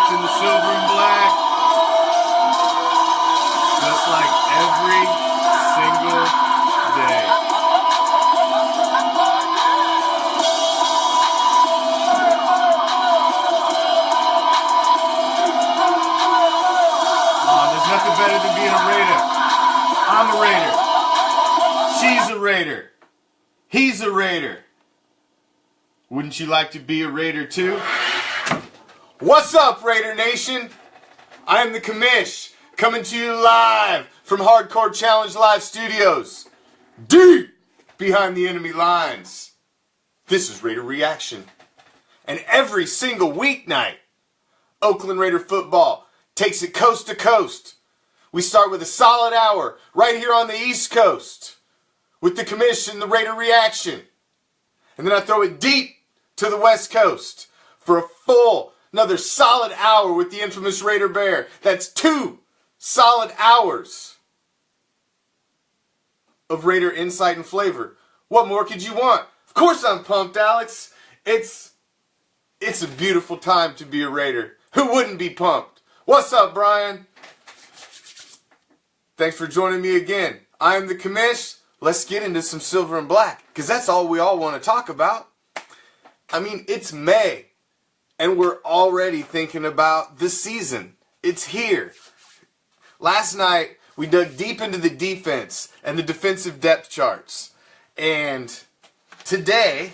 wrapped in the silver and black. Just like every single day. Oh, there's nothing better than being a Raider. I'm a Raider. She's a Raider. He's a Raider. Wouldn't you like to be a Raider too? What's up, Raider Nation? I am the Commish, coming to you live from Hardcore Challenge Live Studios, deep behind the enemy lines. This is Raider Reaction. And every single weeknight, Oakland Raider football takes it coast to coast. We start with a solid hour right here on the East Coast with the Commish and the Raider Reaction. And then I throw it deep to the West Coast for a full, another solid hour with the infamous Raider Bear. That's 2 solid hours of Raider insight and flavor. What more could you want? Of course I'm pumped, Alex. It's a beautiful time to be a Raider. Who wouldn't be pumped? What's up, Brian? Thanks for joining me again. I am the Commish. Let's get into some silver and black, because that's all we all want to talk about. I mean, it's May, and we're already thinking about the season. It's here. Last night, we dug deep into the defense and the defensive depth charts. And today,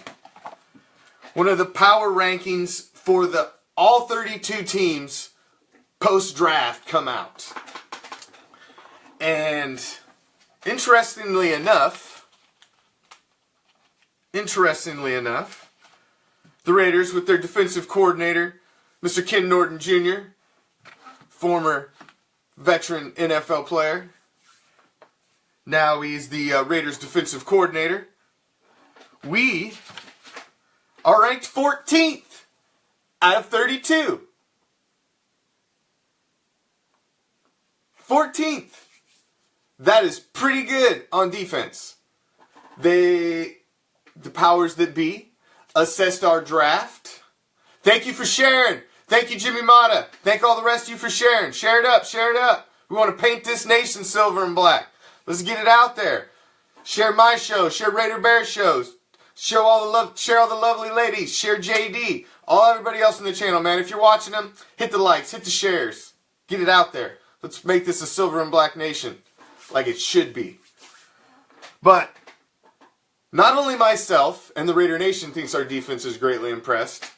one of the power rankings for the all 32 teams post-draft come out. And interestingly enough, the Raiders, with their defensive coordinator, Mr. Ken Norton Jr., former veteran NFL player. Now he's the Raiders defensive coordinator. We are ranked 14th out of 32. 14th. That is pretty good on defense. The powers that be assessed our draft. Thank you for sharing. Thank you, Jimmy Mata. Thank all the rest of you for sharing. Share it up. Share it up. We want to paint this nation silver and black. Let's get it out there. Share my show. Share Raider Bear shows. Share all the lovely ladies. Share JD. Everybody else on the channel, man. If you're watching them, hit the likes. Hit the shares. Get it out there. Let's make this a silver and black nation, like it should be. But not only myself and the Raider Nation thinks our defense is greatly impressive,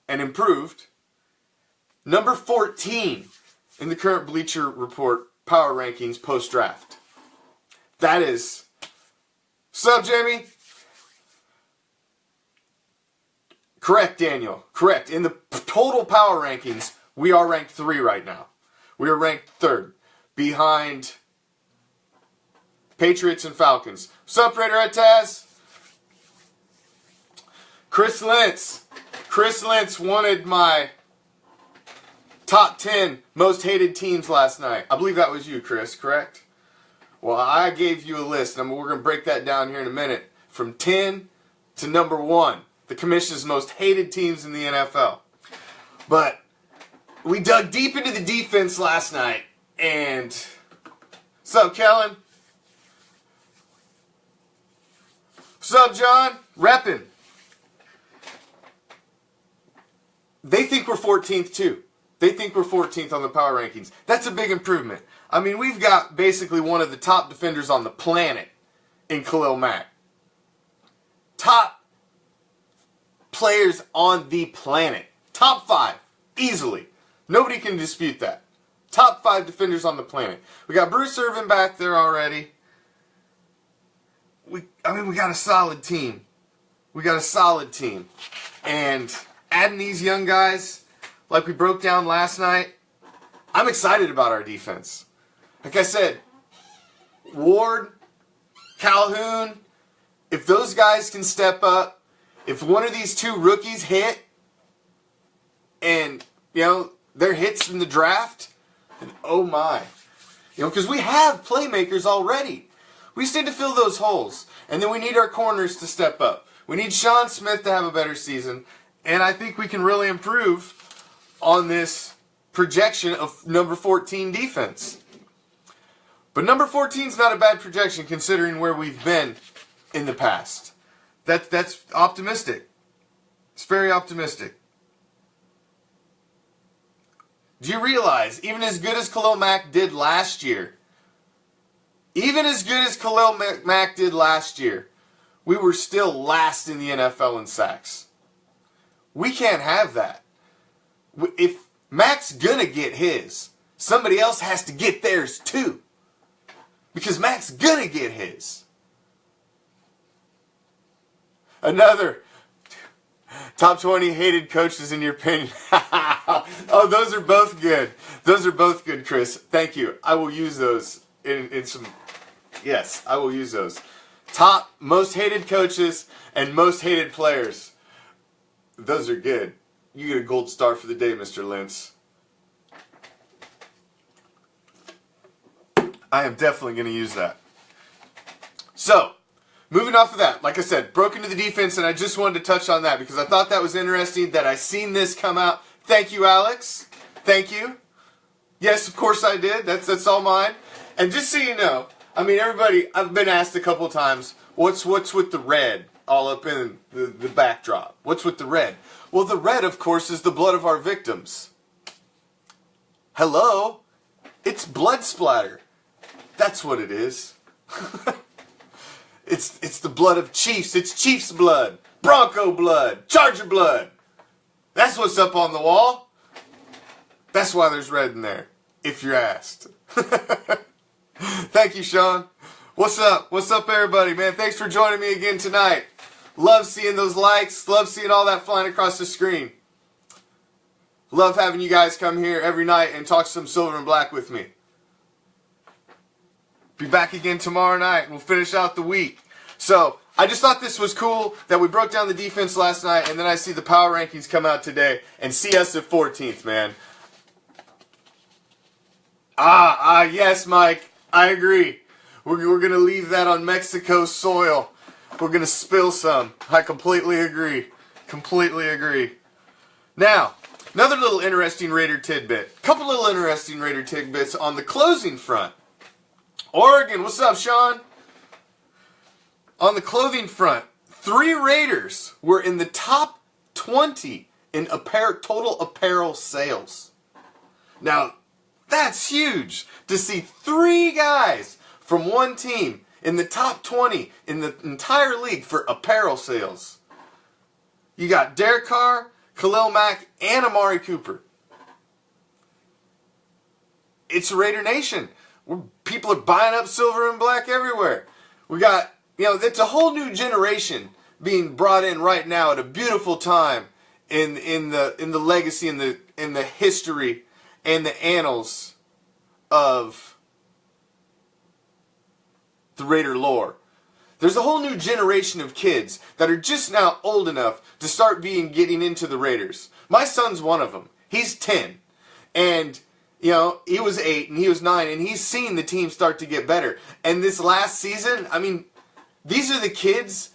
and improved. Number 14 in the current Bleacher Report power rankings post-draft. That is... Sup, Jamie? Correct, Daniel. Correct. In the total power rankings, we are ranked 3 right now. We are ranked 3rd. Behind Patriots and Falcons. Sup, Raider Taz? Chris Lentz. Chris Lentz wanted my top 10 most hated teams last night. I believe that was you, Chris, correct? Well, I gave you a list, and we're going to break that down here in a minute. From 10 to number 1. The Commission's most hated teams in the NFL. But we dug deep into the defense last night, and... What's up, Kellen? What's up, John? Reppin'. They think we're 14th too. They think we're 14th on the power rankings. That's a big improvement. I mean, we've got basically one of the top defenders on the planet in Khalil Mack. Top players on the planet. Top 5. Easily. Nobody can dispute that. Top 5 defenders on the planet. We got Bruce Irvin back there already. We got a solid team. We got a solid team. And adding these young guys, like we broke down last night, I'm excited about our defense. Like I said, Ward, Calhoun, if those guys can step up, if one of these 2 rookies hit, and, you know, they're hits in the draft, then oh my. You know, because we have playmakers already. We just need to fill those holes. And then we need our corners to step up. We need Sean Smith to have a better season. And I think we can really improve on this projection of number 14 defense. But number 14 is not a bad projection considering where we've been in the past. That's optimistic. It's very optimistic. Do you realize, even as good as Khalil Mack did last year, we were still last in the NFL in sacks. We can't have that. If Mack's gonna get his, somebody else has to get theirs too. Because Mack's gonna get his. Another top 20 hated coaches in your opinion. Oh, those are both good. Those are both good, Chris. Thank you. I will use those in some... Yes, I will use those. Top most hated coaches and most hated players. Those are good. You get a gold star for the day, Mr. Lentz. I am definitely going to use that. So, moving off of that, like I said, broke into the defense, and I just wanted to touch on that because I thought that was interesting that I seen this come out. Thank you, Alex. Thank you. Yes, of course I did. That's all mine. And just so you know, I mean, everybody, I've been asked a couple of times, what's with the red all up in the backdrop? What's with the red? Well, the red, of course, is the blood of our victims. Hello? It's blood splatter. That's what it is. It's the blood of Chiefs. It's Chiefs blood, Bronco blood, Charger blood. That's what's up on the wall. That's why there's red in there, if you're asked. Thank you, Sean. What's up? What's up, everybody, man? Thanks for joining me again tonight. Love seeing those likes. Love seeing all that flying across the screen. Love having you guys come here every night and talk some silver and black with me. Be back again tomorrow night. We'll finish out the week. So, I just thought this was cool that we broke down the defense last night, and then I see the power rankings come out today and see us at 14th, man. Yes, Mike. I agree. We're going to leave that on Mexico soil. We're going to spill some. I completely agree. Completely agree. Now, another little interesting Raider tidbit. Couple little interesting Raider tidbits on the closing front. Oregon, what's up, Sean? On the clothing front, 3 Raiders were in the top 20 in total apparel sales. Now, that's huge to see 3 guys from one team in the top 20 in the entire league for apparel sales. You got Derek Carr, Khalil Mack, and Amari Cooper. It's Raider Nation. People are buying up silver and black everywhere. We got, it's a whole new generation being brought in right now at a beautiful time in the legacy, in the history, and the annals of the Raider lore. There's a whole new generation of kids that are just now old enough to start getting into the Raiders. My son's one of them. He's 10. And, he was 8 and he was 9, and he's seen the team start to get better. And this last season, I mean, these are the kids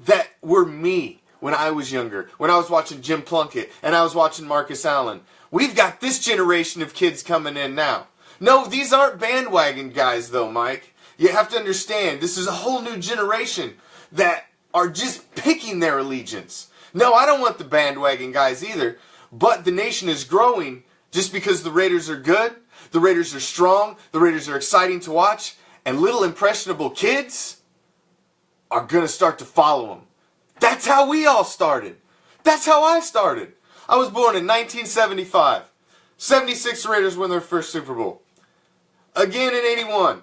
that were me when I was younger, when I was watching Jim Plunkett and I was watching Marcus Allen. We've got this generation of kids coming in now. No, these aren't bandwagon guys, though, Mike. You have to understand, this is a whole new generation that are just picking their allegiance. No, I don't want the bandwagon guys either, but the nation is growing just because the Raiders are good, the Raiders are strong, the Raiders are exciting to watch, and little impressionable kids are going to start to follow them. That's how we all started. That's how I started. I was born in 1975. 76 Raiders win their first Super Bowl. Again in 81.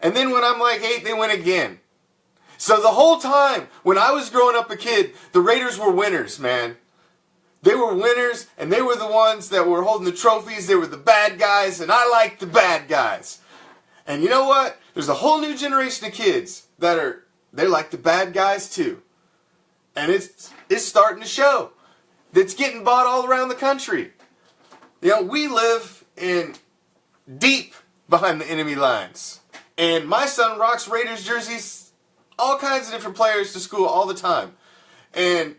And then when I'm like 8, they win again. So the whole time, when I was growing up a kid, the Raiders were winners, man. They were winners, and they were the ones that were holding the trophies. They were the bad guys, and I liked the bad guys. And you know what? There's a whole new generation of kids that they like the bad guys too. And it's starting to show. It's getting bought all around the country. We live deep behind the enemy lines. And my son rocks Raiders jerseys, all kinds of different players to school all the time. And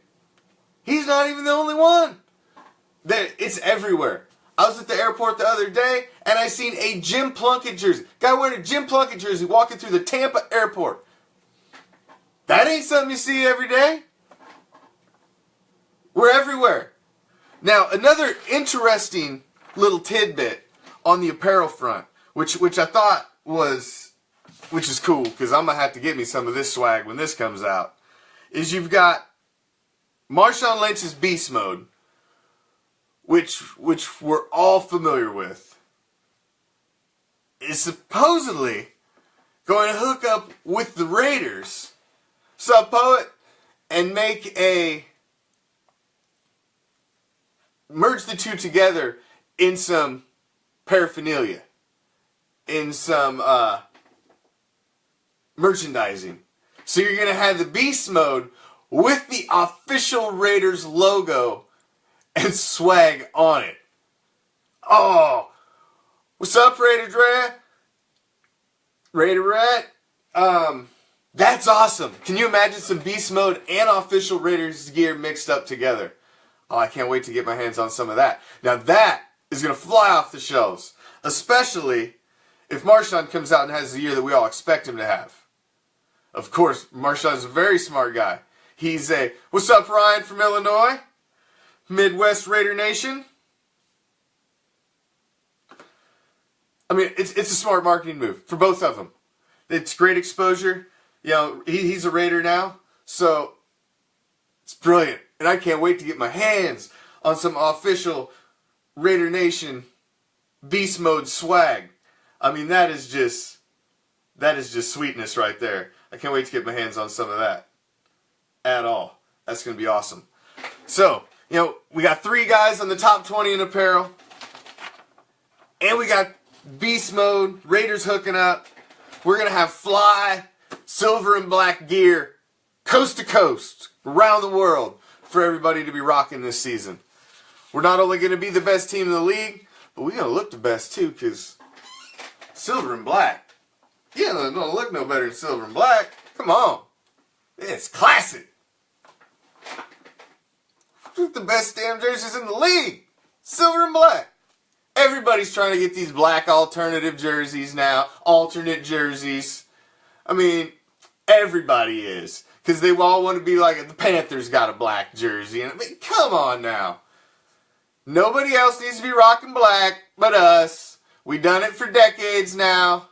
he's not even the only one. It's everywhere. I was at the airport the other day, and I seen a Jim Plunkett jersey. Guy wearing a Jim Plunkett jersey walking through the Tampa airport. That ain't something you see every day. We're everywhere. Now, another interesting little tidbit on the apparel front, which I thought was, which is cool, because I'm going to have to get me some of this swag when this comes out, is you've got Marshawn Lynch's BeastMode, which we're all familiar with, is supposedly going to hook up with the Raiders, Sub Poet, and merge the two together in some paraphernalia, in some merchandising. So you're going to have the BeastMode with the official Raiders logo and swag on it. Oh, what's up, Raider Dre? Raider Rat? That's awesome. Can you imagine some BeastMode and official Raiders gear mixed up together? Oh, I can't wait to get my hands on some of that. Now that is going to fly off the shelves, especially if Marshawn comes out and has the year that we all expect him to have. Of course, Marshawn's a very smart guy. He's a, what's up, Ryan from Illinois? Midwest Raider Nation. I mean, it's a smart marketing move for both of them. It's great exposure. You know, he's a Raider now, so it's brilliant. And I can't wait to get my hands on some official Raider Nation BeastMode swag. I mean, that is just sweetness right there. I can't wait to get my hands on some of that at all. That's going to be awesome. So, you know, we got 3 guys on the top 20 in apparel. And we got BeastMode, Raiders hooking up. We're going to have fly, silver and black gear, coast to coast, around the world, for everybody to be rocking this season. We're not only going to be the best team in the league, but we're going to look the best too, because silver and black. Yeah, it don't look no better than silver and black. Come on. It's classic. The best damn jerseys in the league. Silver and black. Everybody's trying to get these black alternative jerseys now. Alternate jerseys. I mean, everybody is. Because they all want to be like, the Panthers got a black jersey. And I mean, come on now. Nobody else needs to be rocking black but us. We've done it for decades now.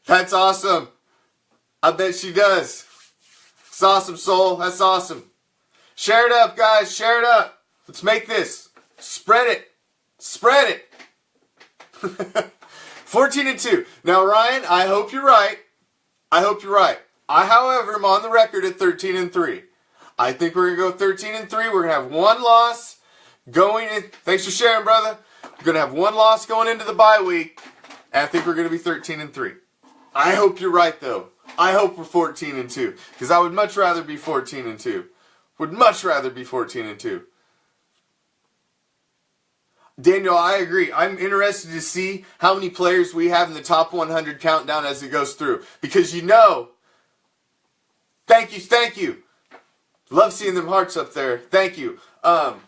That's awesome. I bet she does. It's awesome, Soul. That's awesome. Share it up, guys. Share it up. Let's make this. Spread it. Spread it. 14-2. Now, Ryan, I hope you're right. I hope you're right. I, however, am on the record at 13-3. I think we're going to go 13-3. We're going to have one loss going in. Thanks for sharing, brother. We're going to have one loss going into the bye week. And I think we're going to be 13-3. I hope you're right, though. I hope we're 14-2. Because I would much rather be 14-2. Would much rather be 14-2. Daniel, I agree. I'm interested to see how many players we have in the top 100 countdown as it goes through. Because you know, thank you. Love seeing them hearts up there. Thank you. I'm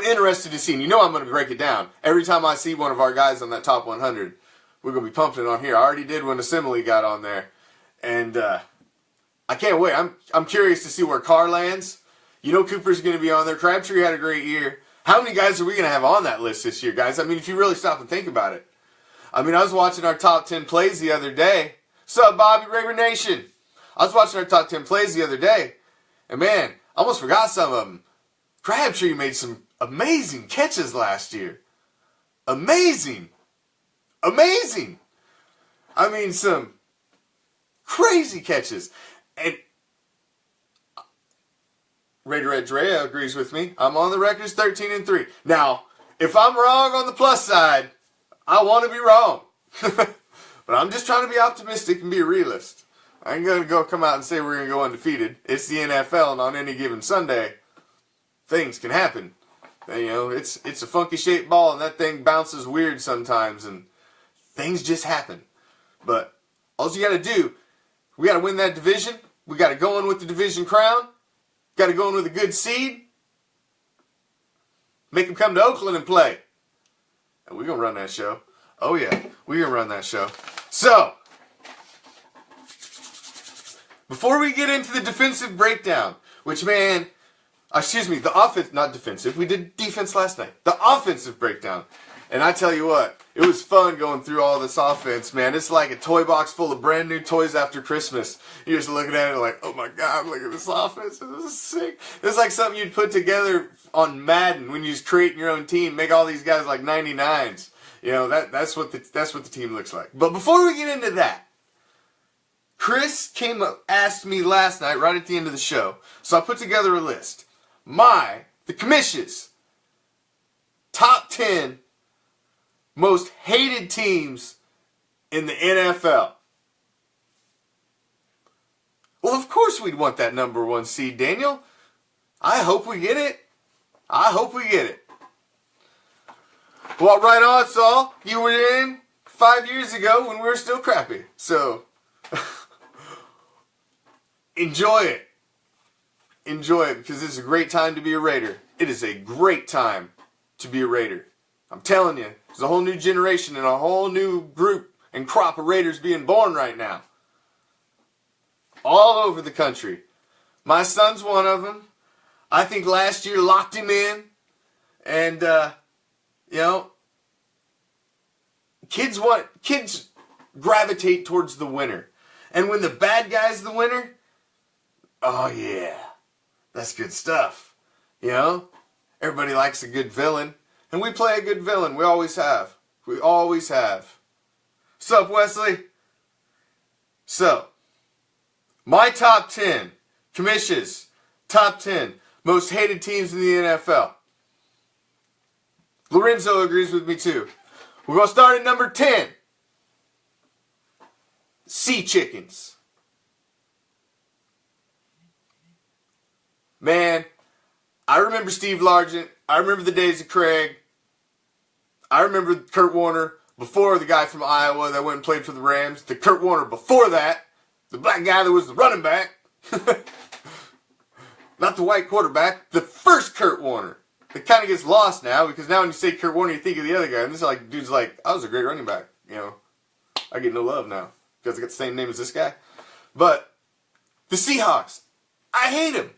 interested to see, and you know I'm going to break it down. Every time I see one of our guys on that top 100, we're going to be pumping it on here. I already did when Assembly got on there. And I can't wait. I'm curious to see where Carr lands. You know Cooper's going to be on there. Crabtree had a great year. How many guys are we going to have on that list this year, guys? I mean, if you really stop and think about it. I mean, I was watching our top 10 plays the other day. What's up, Bobby Raider Nation? I was watching our top 10 plays the other day. And man, I almost forgot some of them. Crabtree made some amazing catches last year. Amazing. Amazing. I mean, some crazy catches. And Raider Ed Drea agrees with me. I'm on the record as 13-3. Now, if I'm wrong on the plus side, I want to be wrong. But I'm just trying to be optimistic and be a realist. I ain't going to come out and say we're going to go undefeated. It's the NFL, and on any given Sunday, things can happen. And, you know, it's a funky shaped ball, and that thing bounces weird sometimes, and things just happen. But all you got to do, we got to win that division. We got to go in with the division crown. Got to go in with a good seed. Make them come to Oakland and play. And we're going to run that show. Oh, yeah. We're going to run that show. So, before we get into the defensive breakdown, which, man, the offense, not defensive. We did defense last night. The offensive breakdown. And I tell you what, it was fun going through all this offense, man. It's like a toy box full of brand new toys after Christmas. You're just looking at it like, oh my God, look at this offense. This is sick. It's like something you'd put together on Madden when you just create your own team, make all these guys like 99s. You know, that's what the team looks like. But before we get into that, Chris came up, asked me last night, right at the end of the show. So I put together a list. The commission's top 10 most hated teams in the NFL. Well, of course we'd want that number 1 seed, Daniel. I hope we get it. I hope we get it. Well, right on, Saul. You were in 5 years ago when we were still crappy. So, enjoy it. Enjoy it, because this is a great time to be a Raider. It is a great time to be a Raider. I'm telling you, there's a whole new generation and a whole new group and crop of Raiders being born right now. All over the country. My son's one of them. I think last year locked him in. And, you know, kids gravitate towards the winner. And when the bad guy's the winner, oh yeah, that's good stuff. You know, everybody likes a good villain. And we play a good villain. We always have. We always have. Sup, Wesley? So, my top 10, commissions, top 10 most hated teams in the NFL. Lorenzo agrees with me too. We're going to start at number 10. Sea Chickens. Man, I remember Steve Largent. I remember the days of Craig. I remember Kurt Warner before the guy from Iowa that went and played for the Rams. The Kurt Warner before that. The black guy that was the running back. Not the white quarterback. The first Kurt Warner. It kind of gets lost now because now when you say Kurt Warner, you think of the other guy. And this is like, dude's like, I was a great running back. You know, I get no love now because I got the same name as this guy. But the Seahawks, I hate them.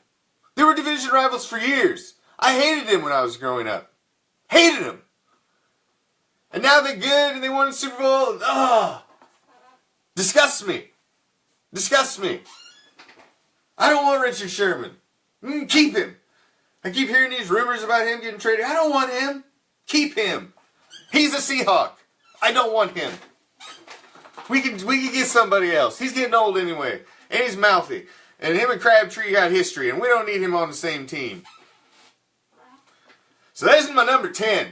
They were division rivals for years. I hated them when I was growing up. Hated them. And now they're good and they won the Super Bowl. And, disgusts me. Disgusts me. I don't want Richard Sherman. Keep him. I keep hearing these rumors about him getting traded. I don't want him. Keep him. He's a Seahawk. I don't want him. We can get somebody else. He's getting old anyway. And he's mouthy. And him and Crabtree got history. And we don't need him on the same team. So this is my number 10.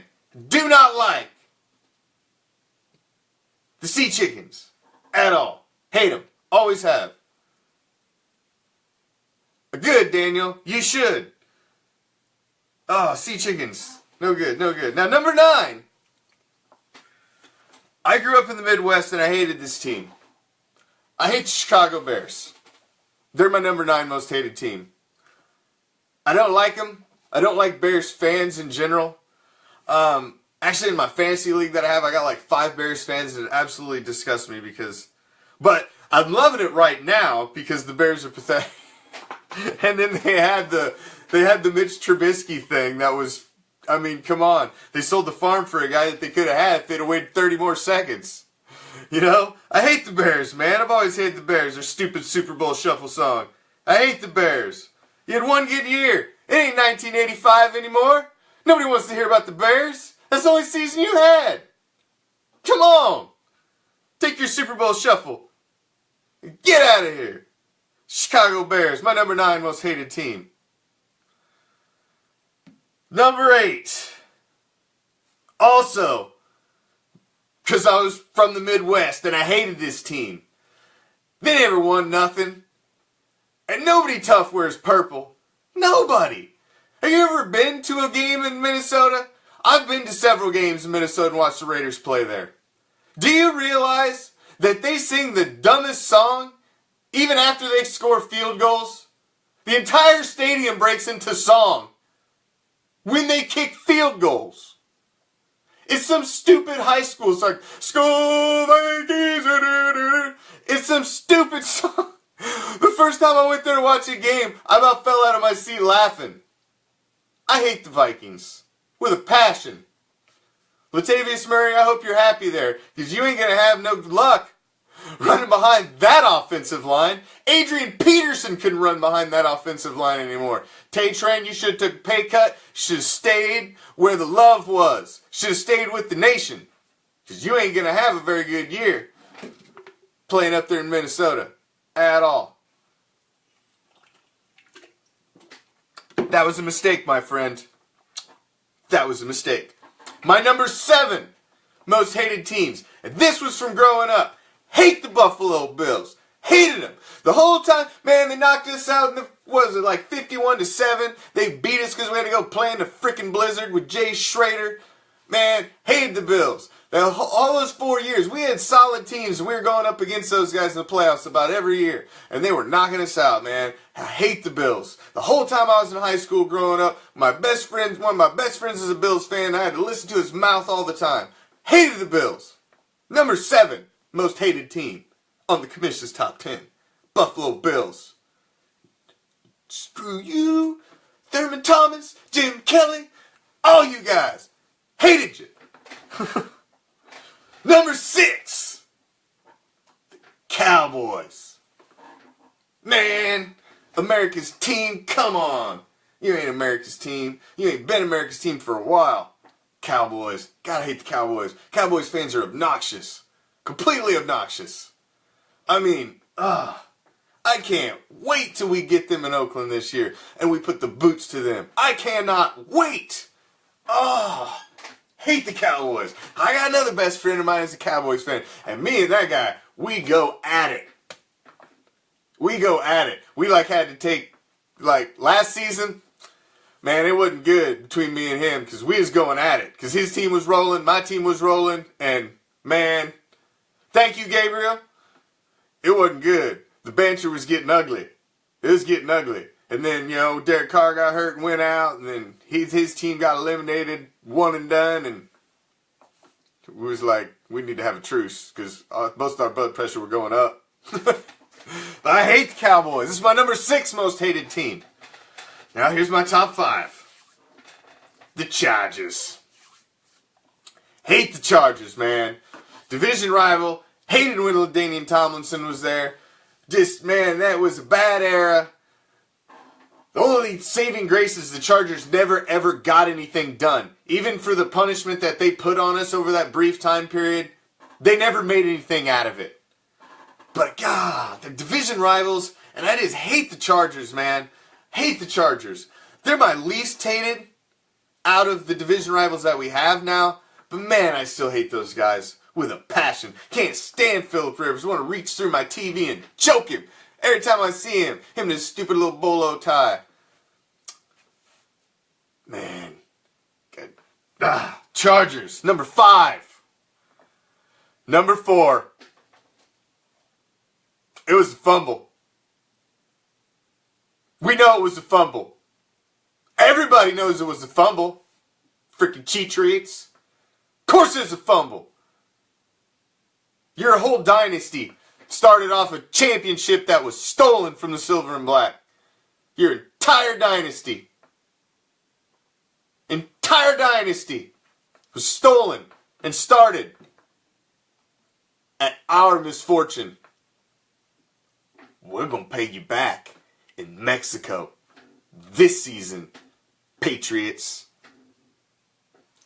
Do not like the Sea Chickens at all. Hate them. Always have. Good, Daniel. You should. Oh, Sea Chickens. No good, no good. Now, number 9. I grew up in the Midwest and I hated this team. I hate the Chicago Bears. They're my number 9 most hated team. I don't like them. I don't like Bears fans in general. Actually, in my fantasy league that I have, I got like 5 Bears fans, and it absolutely disgusts me because... But I'm loving it right now because the Bears are pathetic. And then they had the Mitch Trubisky thing that was... I mean, come on. They sold the farm for a guy that they could have had if they'd have waited 30 more seconds. You know? I hate the Bears, man. I've always hated the Bears. Their stupid Super Bowl shuffle song. I hate the Bears. You had one good year. It ain't 1985 anymore. Nobody wants to hear about the Bears. That's the only season you had. Come on. Take your Super Bowl shuffle. Get out of here. Chicago Bears, my number 9 most hated team. Number 8. Also, because I was from the Midwest and I hated this team. They never won nothing. And nobody tough wears purple. Nobody. Have you ever been to a game in Minnesota? I've been to several games in Minnesota and watched the Raiders play there. Do you realize that they sing the dumbest song even after they score field goals? The entire stadium breaks into song. when they kick field goals. It's some stupid high school. It's like, Skull Vikings. It's some stupid song. The first time I went there to watch a game, I about fell out of my seat laughing. I hate the Vikings with a passion. Latavius Murray, I hope you're happy there, because you ain't going to have no luck running behind that offensive line. Adrian Peterson couldn't run behind that offensive line anymore. Tay Train, you should have took a pay cut. Should have stayed where the love was. Should have stayed with the nation. Because you ain't going to have a very good year playing up there in Minnesota at all. That was a mistake, my friend. That was a mistake. My number 7 most hated teams. And this was from growing up. Hate the Buffalo Bills. Hated them. The whole time, man, they knocked us out in the, what was it, like 51-7. They beat us because we had to go play in the freaking blizzard with Jay Schrader. Man, hated the Bills. All those 4 years, we had solid teams, and we were going up against those guys in the playoffs about every year. And they were knocking us out, man. I hate the Bills. The whole time I was in high school growing up, one of my best friends is a Bills fan. I had to listen to his mouth all the time. Hated the Bills. Number 7 most hated team on the Commissioner's Top 10. Buffalo Bills. Screw you, Thurman Thomas, Jim Kelly, all you guys. Hated you. Number 6. The Cowboys. Man, America's team, come on. You ain't America's team. You ain't been America's team for a while. Cowboys. Gotta hate the Cowboys. Cowboys fans are obnoxious. Completely obnoxious. I mean, I can't wait till we get them in Oakland this year and we put the boots to them. I cannot wait. Hate the Cowboys. I got another best friend of mine who's a Cowboys fan. And me and that guy, we go at it. We go at it. We had to take, last season, man, it wasn't good between me and him because we was going at it. Because his team was rolling, my team was rolling, and, man, thank you, Gabriel. It wasn't good. The banter was getting ugly. It was getting ugly. And then, Derek Carr got hurt and went out, and then his team got eliminated, one and done, and it was like, we need to have a truce, because most of our blood pressure were going up. But I hate the Cowboys. This is my number 6 most hated team. Now here's my top 5. The Chargers. Hate the Chargers, man. Division rival. Hated when LaDainian Tomlinson was there. Just, man, that was a bad era. The only saving grace is the Chargers never ever got anything done. Even for the punishment that they put on us over that brief time period, they never made anything out of it. But God, they're division rivals, and I just hate the Chargers, man. Hate the Chargers. They're my least hated out of the division rivals that we have now. But man, I still hate those guys with a passion. Can't stand Phillip Rivers. Want to reach through my TV and choke him. Every time I see him and his stupid little bolo tie. Man. Chargers. Number 5. Number 4. It was a fumble. We know it was a fumble. Everybody knows it was a fumble. Freaking cheat treats. Of course it's a fumble. Your whole dynasty started off a championship that was stolen from the Silver and Black. Your entire dynasty was stolen and started at our misfortune. We're going to pay you back in Mexico this season, Patriots.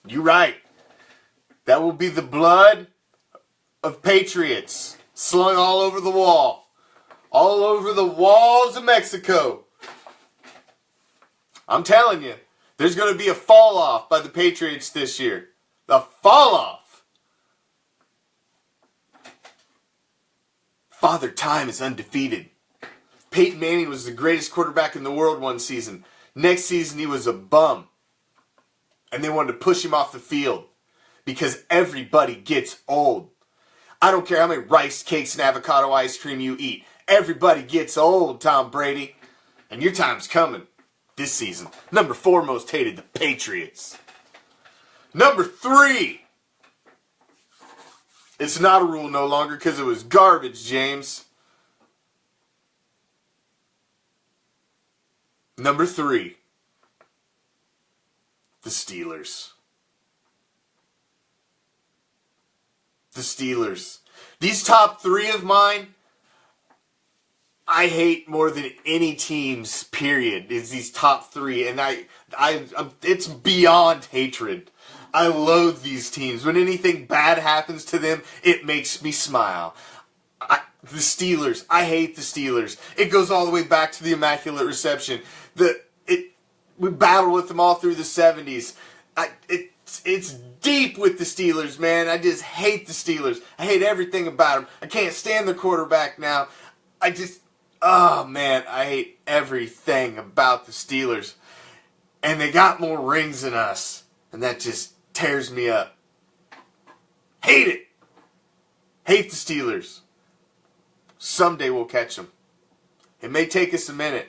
You're right. That will be the blood of Patriots slung all over the wall. All over the walls of Mexico. I'm telling you, there's going to be a fall off by the Patriots this year. The fall off. Father Time is undefeated. Peyton Manning was the greatest quarterback in the world one season. Next season he was a bum. And they wanted to push him off the field. Because everybody gets old. I don't care how many rice cakes and avocado ice cream you eat. Everybody gets old, Tom Brady. And your time's coming. this season. Number 4 most hated, the Patriots. Number 3. It's not a rule no longer because it was garbage, James. Number 3. The Steelers. The Steelers. These top 3 of mine, I hate more than any teams, period. Is these top 3. And it's beyond hatred. I loathe these teams. When anything bad happens to them, it makes me smile. The Steelers. I hate the Steelers. It goes all the way back to the Immaculate Reception. We battled with them all through the 70s. It's deep with the Steelers, man. I just hate the Steelers. I hate everything about them. I can't stand their quarterback now. Oh man, I hate everything about the Steelers. And they got more rings than us. And that just tears me up. Hate it. Hate the Steelers. Someday we'll catch them. It may take us a minute.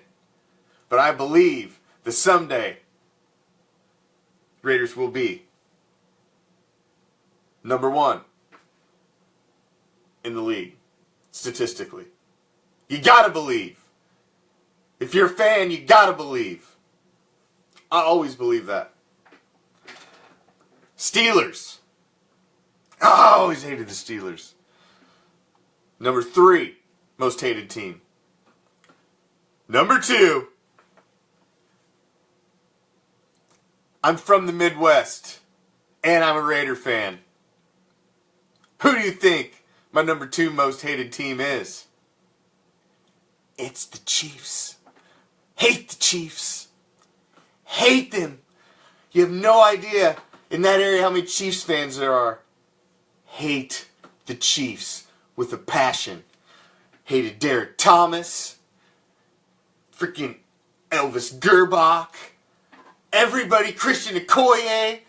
But I believe that someday Raiders will be number 1 in the league, statistically. You gotta believe. If you're a fan, you gotta believe. I always believe that. Steelers. I always hated the Steelers. Number 3 most hated team. Number 2. I'm from the Midwest, and I'm a Raider fan. Who do you think my number 2 most hated team is? It's the Chiefs. Hate the Chiefs. Hate them. You have no idea in that area how many Chiefs fans there are. Hate the Chiefs with a passion. Hated Derek Thomas. Freaking Elvis Gerbach. Everybody, Christian Okoye.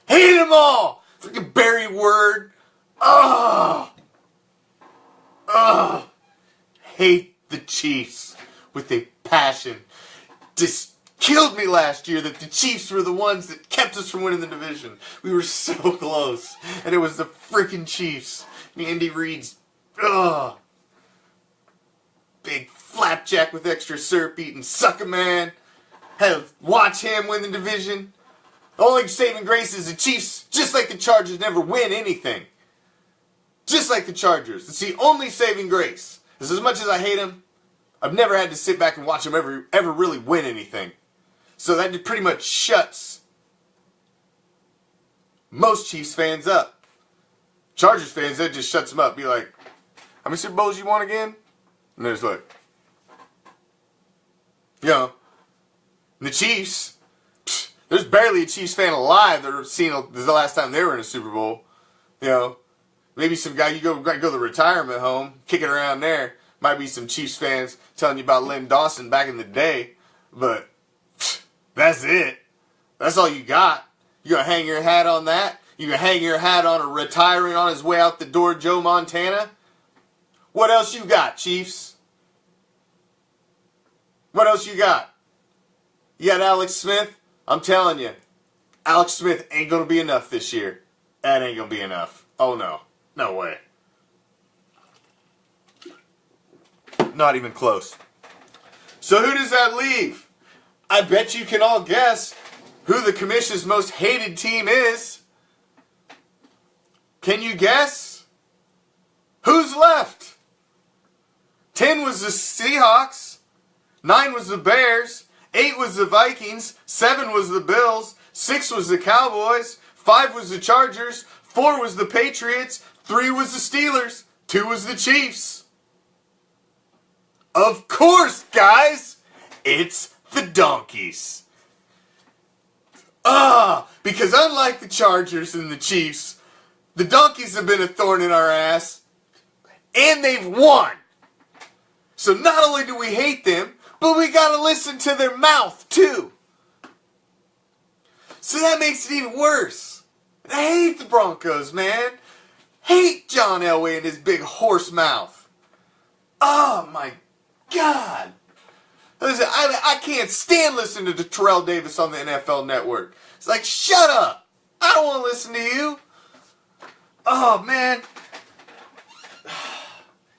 Hate them all. Freaking Barry Word. Hate the Chiefs with a passion. Just killed me last year that the Chiefs were the ones that kept us from winning the division. We were so close. And it was the freaking Chiefs. Andy Reid's, big flapjack with extra syrup eating sucker-man. Had to watch him win the division. The only saving grace is the Chiefs, just like the Chargers, never win anything. Just like the Chargers. It's the only saving grace. As much as I hate them, I've never had to sit back and watch them ever really win anything. So that pretty much shuts most Chiefs fans up. Chargers fans, that just shuts them up. Be like, how many Super Bowls you want again? And they're just like, and the Chiefs, there's barely a Chiefs fan alive that have seen the last time they were in a Super Bowl. Maybe some guy, you go to the retirement home, kick it around there. Might be some Chiefs fans telling you about Len Dawson back in the day. But that's it. That's all you got. You gonna hang your hat on that? You gonna hang your hat on a retiring on his way out the door Joe Montana? What else you got, Chiefs? What else you got? You got Alex Smith? I'm telling you, Alex Smith ain't gonna be enough this year. That ain't gonna be enough. Oh no. No way. Not even close. So who does that leave? I bet you can all guess who the commission's most hated team is. Can you guess? Who's left? 10 was the Seahawks. 9 was the Bears. 8 was the Vikings. 7 was the Bills. 6 was the Cowboys. 5 was the Chargers. 4 was the Patriots. 3 was the Steelers. 2 was the Chiefs. Of course, guys, it's the Donkeys. Because unlike the Chargers and the Chiefs, the Donkeys have been a thorn in our ass, and they've won. So not only do we hate them, but we gotta listen to their mouth, too. So that makes it even worse. I hate the Broncos, man. Hate John Elway and his big horse mouth. Oh my God. Listen, I can't stand listening to Terrell Davis on the NFL Network. It's like, shut up. I don't want to listen to you. Oh, man.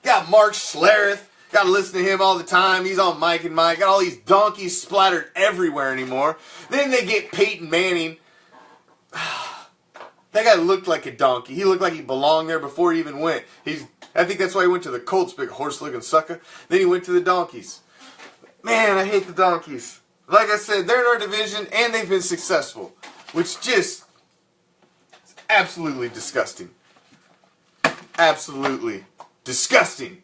Got Mark Schlereth. Got to listen to him all the time. He's on Mike and Mike. Got all these donkeys splattered everywhere anymore. Then they get Peyton Manning. That guy looked like a donkey. He looked like he belonged there before he even went. I think that's why he went to the Colts, big horse-looking sucker. Then he went to the Donkeys. Man, I hate the Donkeys. Like I said, they're in our division, and they've been successful. Which just is absolutely disgusting. Absolutely disgusting.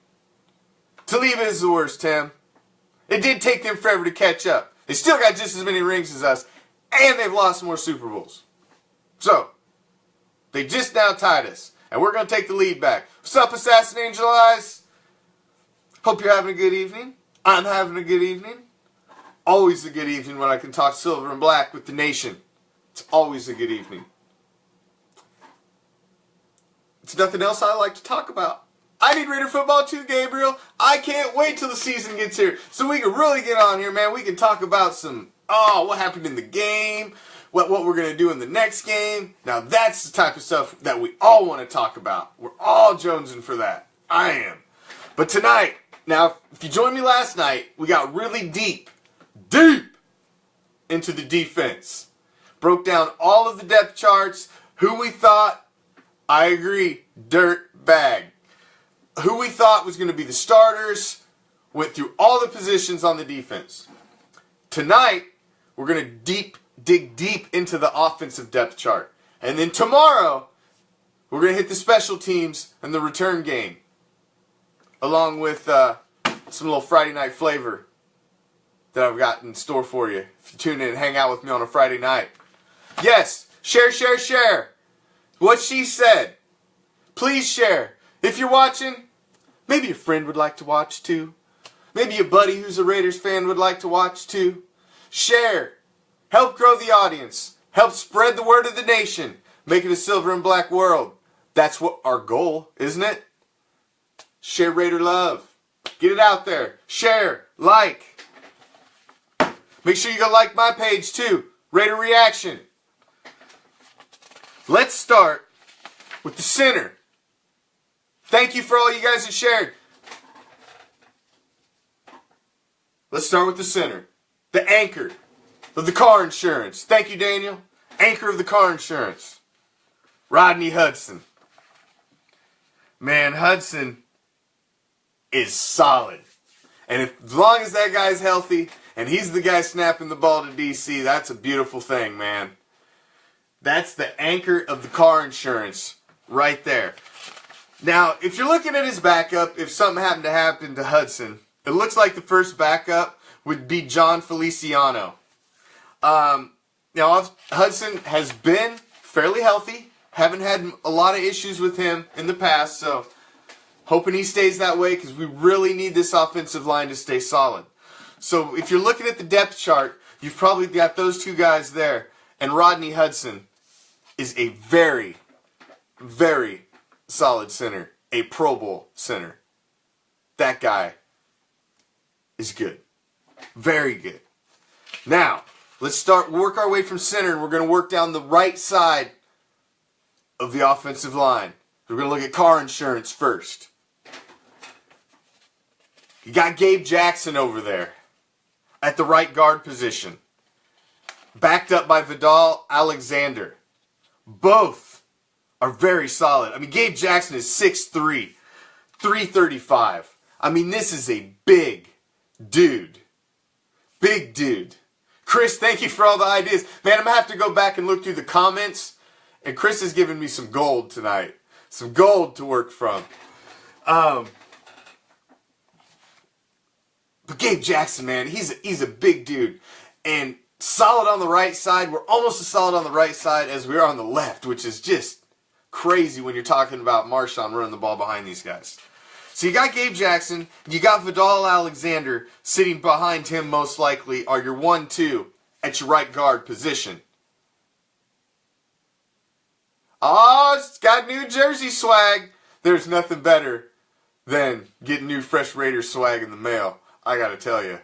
Toledo is the worst, Tim. It did take them forever to catch up. They still got just as many rings as us, and they've lost more Super Bowls. So, they just now tied us, and we're going to take the lead back. What's up, Assassin Angel Eyes? Hope you're having a good evening. I'm having a good evening. Always a good evening when I can talk silver and black with the nation. It's always a good evening. It's nothing else I like to talk about. I need Raider football too, Gabriel. I can't wait till the season gets here so we can really get on here, man. We can talk about what happened in the game, what we're going to do in the next game. Now that's the type of stuff that we all want to talk about. We're all jonesing for that. I am. But tonight, now if you joined me last night, we got really deep into the defense. Broke down all of the depth charts, who we thought, I agree, dirt bag. Who we thought was going to be the starters, went through all the positions on the defense. Tonight, we're going to dig deep into the offensive depth chart. And then tomorrow, we're going to hit the special teams and the return game. Along with some little Friday night flavor that I've got in store for you. If you tune in and hang out with me on a Friday night. Yes, share. What she said. Please share. If you're watching, maybe a friend would like to watch too. Maybe a buddy who's a Raiders fan would like to watch too. Share. Help grow the audience. Help spread the word of the nation. Make it a silver and black world. That's what our goal, isn't it? Share Raider love. Get it out there. Share. Like. Make sure you go like my page too. Raider Reaction. Let's start with the center. Thank you for all you guys that shared. Let's start with the center. The anchor of the car insurance. Thank you, Daniel. Anchor of the car insurance. Rodney Hudson. Man, Hudson is solid. And as long as that guy's healthy and he's the guy snapping the ball to DC, that's a beautiful thing, man. That's the anchor of the car insurance right there. Now, if you're looking at his backup, if something happened to happen to Hudson, it looks like the first backup would be John Feliciano. Now, Hudson has been fairly healthy. Haven't had a lot of issues with him in the past, so hoping he stays that way because we really need this offensive line to stay solid. So if you're looking at the depth chart, you've probably got those two guys there. And Rodney Hudson is a very, very solid center. A Pro Bowl center. That guy is good. Very good. Now, let's work our way from center, and we're going to work down the right side of the offensive line. We're going to look at car insurance first. You got Gabe Jackson over there at the right guard position. Backed up by Vidal Alexander. Both are very solid. I mean, Gabe Jackson is 6'3", 335. I mean, this is a big dude. Big dude. Chris, thank you for all the ideas. Man, I'm going to have to go back and look through the comments. And Chris has given me some gold tonight. Some gold to work from. But Gabe Jackson, man, he's a big dude. And solid on the right side. We're almost as solid on the right side as we are on the left, which is just crazy when you're talking about Marshawn running the ball behind these guys. So you got Gabe Jackson, you got Vidal Alexander sitting behind him most likely are your 1-2 at your right guard position. Oh, it's got New Jersey swag. There's nothing better than getting new fresh Raiders swag in the mail. I gotta tell you.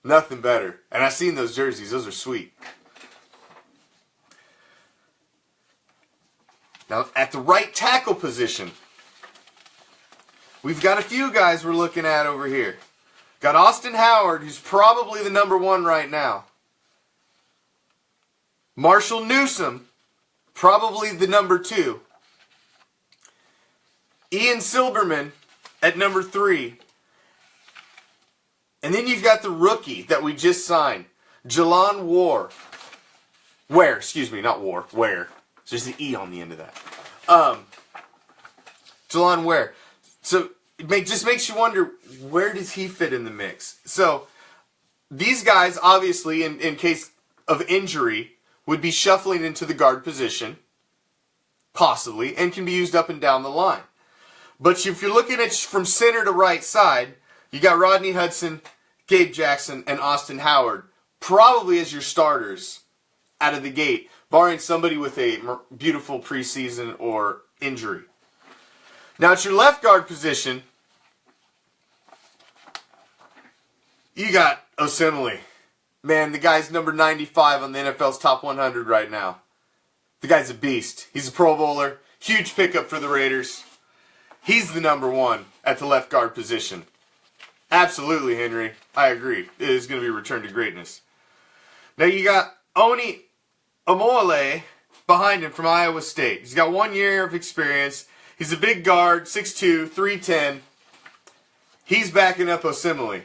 Nothing better. And I've seen those jerseys. Those are sweet. Now, at the right tackle position, we've got a few guys we're looking at over here. Got Austin Howard, who's probably the number 1 right now. Marshall Newsome, probably the number 2. Ian Silberman at number 3. And then you've got the rookie that we just signed, Jalon Ware. Ware. There's the E on the end of that. Jalon Ware. So it just makes you wonder, where does he fit in the mix? So these guys, obviously, in case of injury, would be shuffling into the guard position, possibly, and can be used up and down the line. But if you're looking at from center to right side, you got Rodney Hudson, Gabe Jackson, and Austin Howard, probably as your starters out of the gate, barring somebody with a beautiful preseason or injury. Now at your left guard position, you got Osemele. Man, the guy's number 95 on the NFL's top 100 right now. The guy's a beast. He's a Pro Bowler. Huge pickup for the Raiders. He's the number 1 at the left guard position. Absolutely, Henry. I agree. It is going to be a return to greatness. Now you got Oni Omole behind him from Iowa State. He's got 1 year of experience. He's a big guard, 6'2", 310. He's backing up Osemele.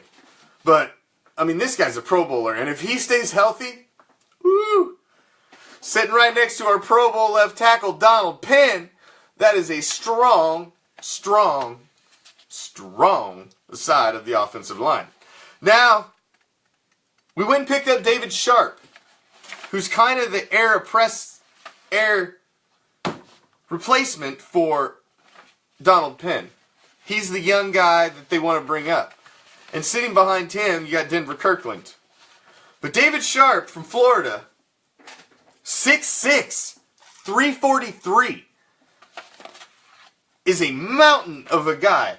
But, I mean, this guy's a Pro Bowler. And if he stays healthy, woo, sitting right next to our Pro Bowl left tackle, Donald Penn, that is a strong side of the offensive line. Now, we went and picked up David Sharp, who's kind of the air replacement for Donald Penn. He's the young guy that they want to bring up. And sitting behind him, you got Denver Kirkland. But David Sharp from Florida, 6'6", 343, is a mountain of a guy.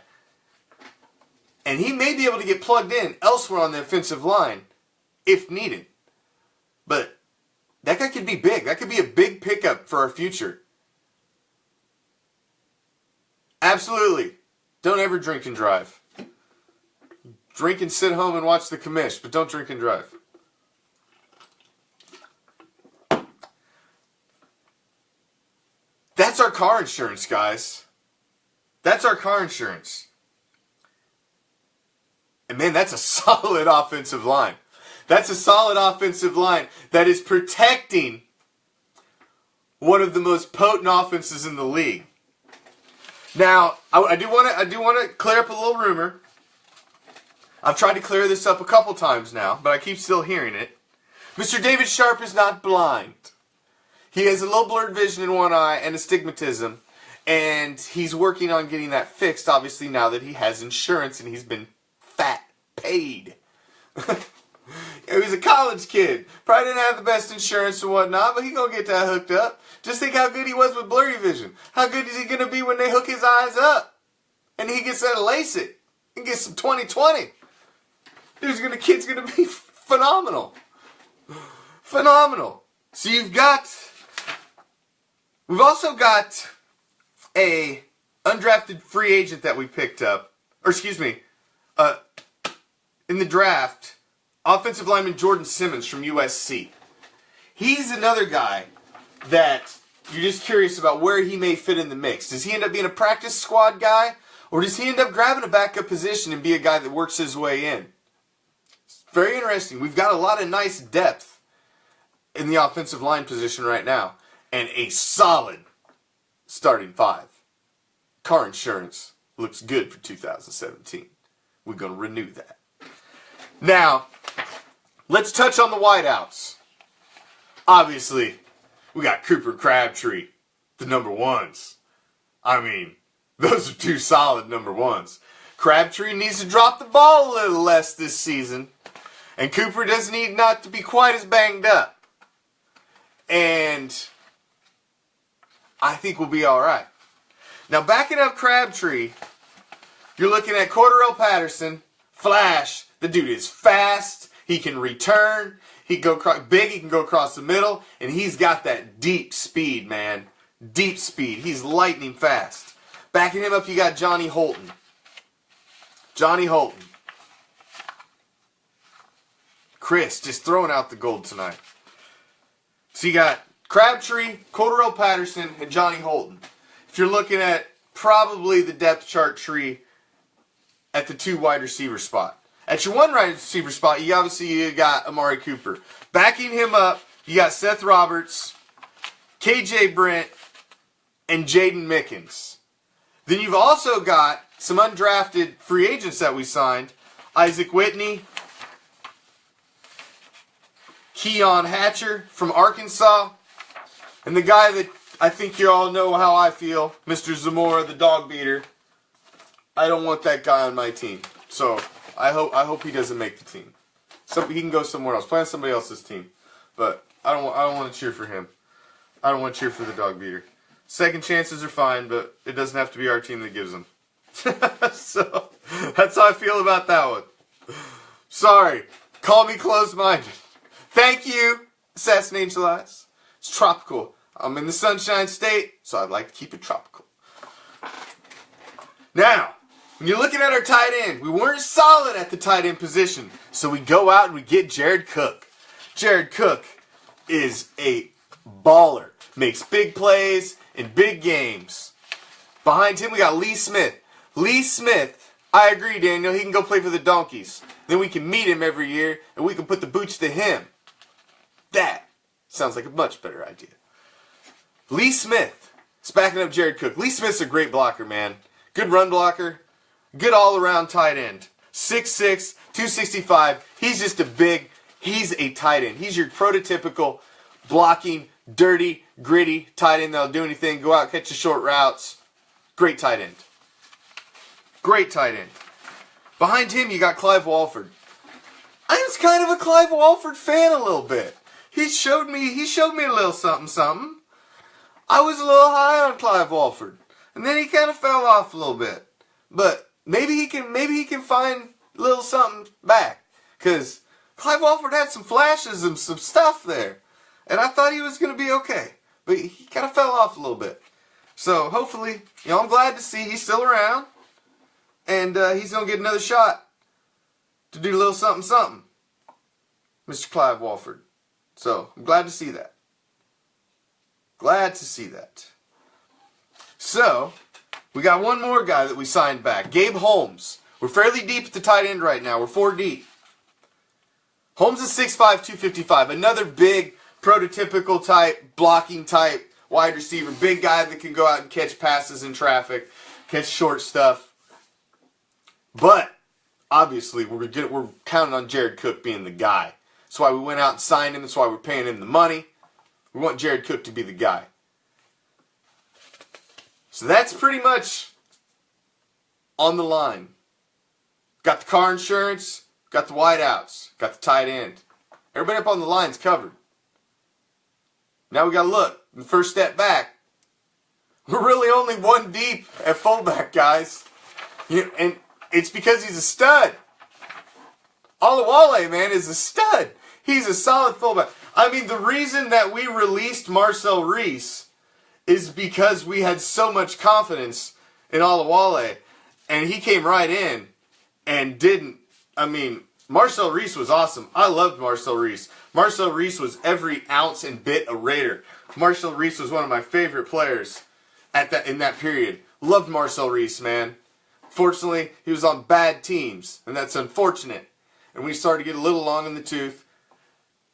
And he may be able to get plugged in elsewhere on the offensive line if needed. But that guy could be big. That could be a big pickup for our future. Absolutely. Don't ever drink and drive. Drink and sit home and watch the commish, but don't drink and drive. That's our car insurance, guys. That's our car insurance. And man, that's a solid offensive line. That's a solid offensive line that is protecting one of the most potent offenses in the league. Now, I do want to clear up a little rumor. I've tried to clear this up a couple times now, but I keep still hearing it. Mr. David Sharp is not blind. He has a little blurred vision in one eye and astigmatism, and he's working on getting that fixed, obviously, now that he has insurance and he's been paid. He was a college kid. Probably didn't have the best insurance and whatnot, but he's going to get that hooked up. Just think how good he was with blurry vision. How good is he going to be when they hook his eyes up? And he gets that LASIK. He gets some 20/20. Kid's going to be phenomenal. Phenomenal. So we've also got a undrafted free agent that we picked up. Or excuse me, in the draft, offensive lineman Jordan Simmons from USC. He's another guy that you're just curious about where he may fit in the mix. Does he end up being a practice squad guy? Or does he end up grabbing a backup position and be a guy that works his way in? It's very interesting. We've got a lot of nice depth in the offensive line position right now. And a solid starting 5. Car insurance looks good for 2017. We're going to renew that. Now, let's touch on the wideouts. Obviously, we got Cooper Crabtree, the number 1s. I mean, those are 2 solid number 1s. Crabtree needs to drop the ball a little less this season. And Cooper does need not to be quite as banged up. And I think we'll be alright. Now, backing up Crabtree, you're looking at Cordarrelle Patterson, Flash. The dude is fast. He can return. He can go big. He can go across the middle. And he's got that deep speed, man. Deep speed. He's lightning fast. Backing him up, you got Johnny Holton. Johnny Holton. Chris just throwing out the gold tonight. So you got Crabtree, Cordarrelle Patterson, and Johnny Holton. If you're looking at probably the depth chart tree at the 2 wide receiver spot. At your 1 wide receiver spot, you got Amari Cooper. Backing him up, you got Seth Roberts, KJ Brent, and Jaden Mickens. Then you've also got some undrafted free agents that we signed. Isaac Whitney, Keon Hatcher from Arkansas, and the guy that I think you all know how I feel, Mr. Zamora, the dog beater. I don't want that guy on my team. So I hope he doesn't make the team. So he can go somewhere else, play on somebody else's team. But I don't want to cheer for him. I don't want to cheer for the dog beater. Second chances are fine, but it doesn't have to be our team that gives them. So that's how I feel about that one. Sorry. Call me closed-minded. Thank you, Assassinate July's. It's tropical. I'm in the Sunshine State, so I'd like to keep it tropical. Now, when you're looking at our tight end, we weren't solid at the tight end position, so we go out and we get Jared Cook. Jared Cook is a baller. Makes big plays in big games. Behind him, we got Lee Smith. Lee Smith, I agree, Daniel, he can go play for the Donkeys. Then we can meet him every year, and we can put the boots to him. That sounds like a much better idea. Lee Smith is backing up Jared Cook. Lee Smith's a great blocker, man. Good run blocker. Good all-around tight end. 6'6", 265. He's just he's a tight end. He's your prototypical blocking, dirty, gritty tight end that'll do anything. Go out, catch the short routes. Great tight end. Great tight end. Behind him, you got Clive Walford. I was kind of a Clive Walford fan a little bit. He showed me a little something. I was a little high on Clive Walford, and then he kind of fell off a little bit. But maybe he can find a little something back, because Clive Walford had some flashes and some stuff there, and I thought he was going to be okay, but he kind of fell off a little bit. So hopefully, I'm glad to see he's still around, and he's going to get another shot to do a little something, Mr. Clive Walford. So I'm glad to see that. Glad to see that. So, we got one more guy that we signed back. Gabe Holmes. We're fairly deep at the tight end right now. We're 4 deep. Holmes is 6'5", 255. Another big, prototypical type, blocking type, wide receiver. Big guy that can go out and catch passes in traffic, catch short stuff. But, obviously, we're counting on Jared Cook being the guy. That's why we went out and signed him. That's why we're paying him the money. We want Jared Cook to be the guy. So that's pretty much on the line. Got the car insurance, got the wideouts, got the tight end. Everybody up on the line's covered. Now we got to look. The first step back. We're really only 1 deep at fullback, guys. And it's because he's a stud. Olawale, man, is a stud. He's a solid fullback. I mean, the reason that we released Marcel Reese is because we had so much confidence in Olawale, and he came right in and didn't. I mean, Marcel Reese was awesome. I loved Marcel Reese. Marcel Reese was every ounce and bit a Raider. Marcel Reese was one of my favorite players in that period. Loved Marcel Reese, man. Fortunately, he was on bad teams, and that's unfortunate. And we started to get a little long in the tooth.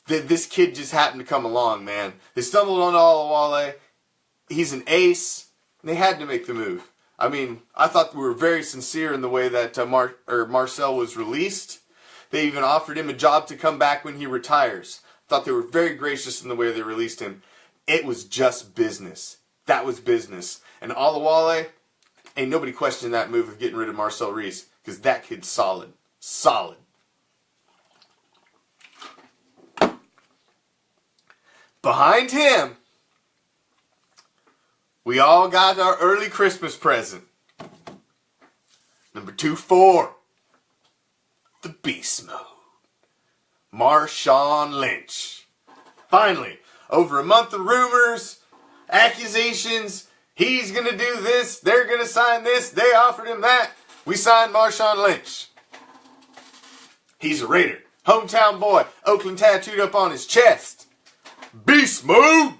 This kid just happened to come along, man. They stumbled on Olawale. He's an ace. And they had to make the move. I mean, I thought we were very sincere in the way that Marcel was released. They even offered him a job to come back when he retires. Thought they were very gracious in the way they released him. It was just business. That was business. And Olawale, ain't nobody questioning that move of getting rid of Marcel Reese, because that kid's solid. Solid. Behind him, we all got our early Christmas present. Number 24, the Beast Mode. Marshawn Lynch. Finally, over a month of rumors, accusations, he's going to do this, they're going to sign this, they offered him that. We signed Marshawn Lynch. He's a Raider. Hometown boy, Oakland tattooed up on his chest. Beast mode!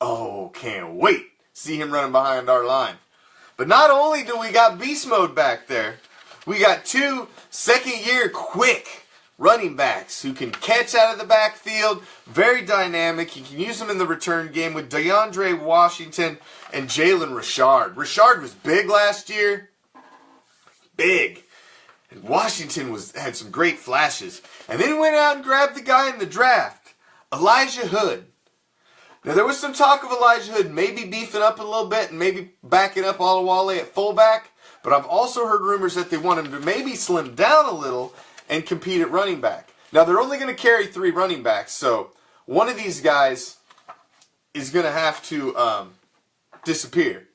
Oh, can't wait to see him running behind our line. But not only do we got beast mode back there, we got 2 second-year quick running backs who can catch out of the backfield, very dynamic. You can use them in the return game with DeAndre Washington and Jalen Richard. Richard was big last year. Big. And Washington had some great flashes. And then went out and grabbed the guy in the draft, Elijah Hood. Now, there was some talk of Elijah Hood maybe beefing up a little bit and maybe backing up Olawale at fullback. But I've also heard rumors that they want him to maybe slim down a little and compete at running back. Now, they're only going to carry 3 running backs. So, one of these guys is going to have to disappear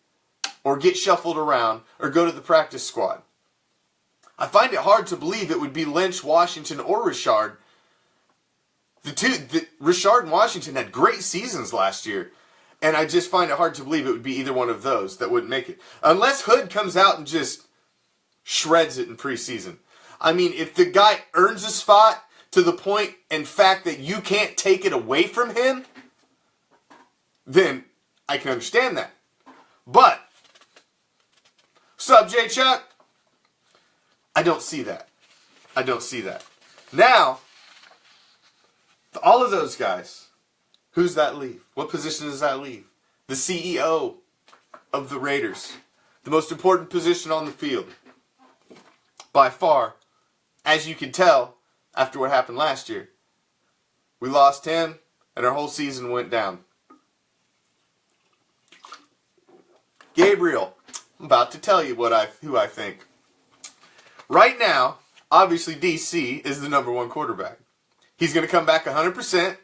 or get shuffled around or go to the practice squad. I find it hard to believe it would be Lynch, Washington, or Richard. Richard and Washington had great seasons last year, and I just find it hard to believe it would be either one of those that wouldn't make it. Unless Hood comes out and just shreds it in preseason. I mean, if the guy earns a spot to the point and fact that you can't take it away from him, then I can understand that. But, what's up, J. Chuck? I don't see that. I don't see that. Now, all of those guys, who's that leave? What position does that leave? The CEO of the Raiders. The most important position on the field. By far, as you can tell, after what happened last year. We lost him, and our whole season went down. Gabriel, I'm about to tell you who I think. Right now, obviously DC is the #1 quarterback. He's going to come back 100%.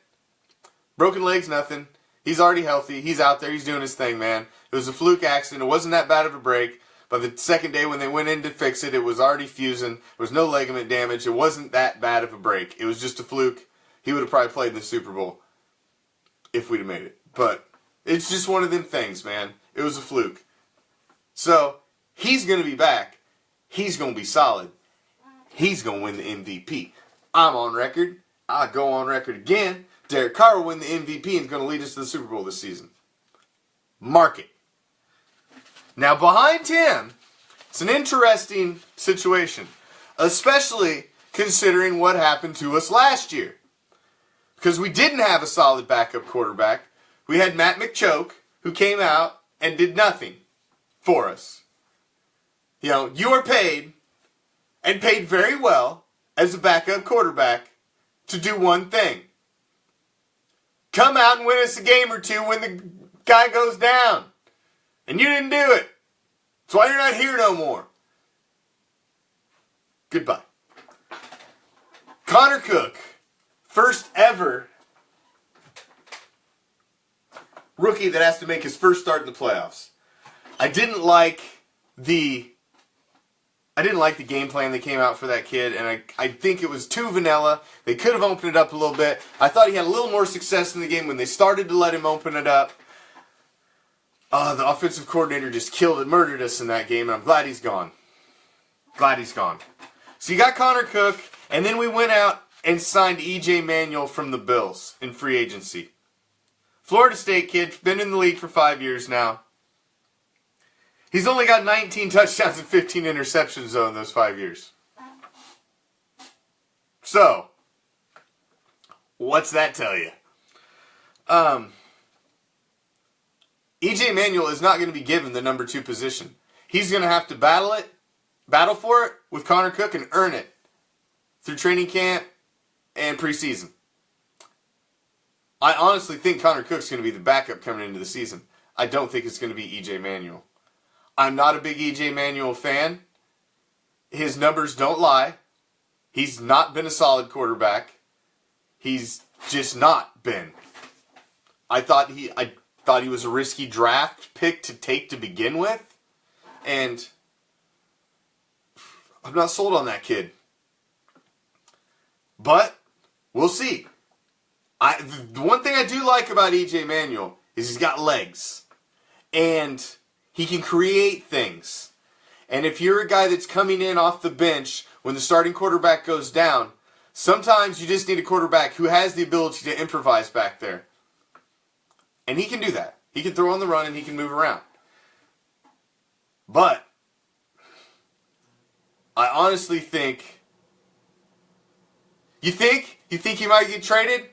Broken legs, nothing. He's already healthy. He's out there. He's doing his thing, man. It was a fluke accident. It wasn't that bad of a break. By the second day when they went in to fix it, it was already fusing. There was no ligament damage. It wasn't that bad of a break. It was just a fluke. He would have probably played in the Super Bowl if we'd have made it. But it's just one of them things, man. It was a fluke. So, he's going to be back. He's going to be solid. He's going to win the MVP. I'm on record. I'll go on record again. Derek Carr will win the MVP and is going to lead us to the Super Bowl this season. Mark it. Now, behind him, it's an interesting situation, especially considering what happened to us last year. Because we didn't have a solid backup quarterback. We had Matt McChoke, who came out and did nothing for us. You know, you are paid, and paid very well, as a backup quarterback, to do one thing. Come out and win us a game or two when the guy goes down. And you didn't do it. That's why you're not here no more. Goodbye. Connor Cook, first ever rookie that has to make his first start in the playoffs. I didn't like the game plan that came out for that kid, and I think it was too vanilla. They could have opened it up a little bit. I thought he had a little more success in the game when they started to let him open it up. The offensive coordinator just killed and murdered us in that game, and I'm glad he's gone. Glad he's gone. So you got Connor Cook, and then we went out and signed E.J. Manuel from the Bills in free agency. Florida State kid, been in the league for 5 years now. He's only got 19 touchdowns and 15 interceptions, though, in those 5 years. So, what's that tell you? E.J. Manuel is not going to be given the #2 position. He's going to have to battle for it with Connor Cook and earn it through training camp and preseason. I honestly think Connor Cook's going to be the backup coming into the season. I don't think it's going to be E.J. Manuel. I'm not a big E.J. Manuel fan. His numbers don't lie. He's not been a solid quarterback. He's just not been. I thought he was a risky draft pick to take to begin with, and I'm not sold on that kid. But we'll see. The one thing I do like about EJ Manuel is he's got legs. And he can create things. And if you're a guy that's coming in off the bench when the starting quarterback goes down, sometimes you just need a quarterback who has the ability to improvise back there. And he can do that. He can throw on the run and he can move around. But I honestly think... You think he might get traded?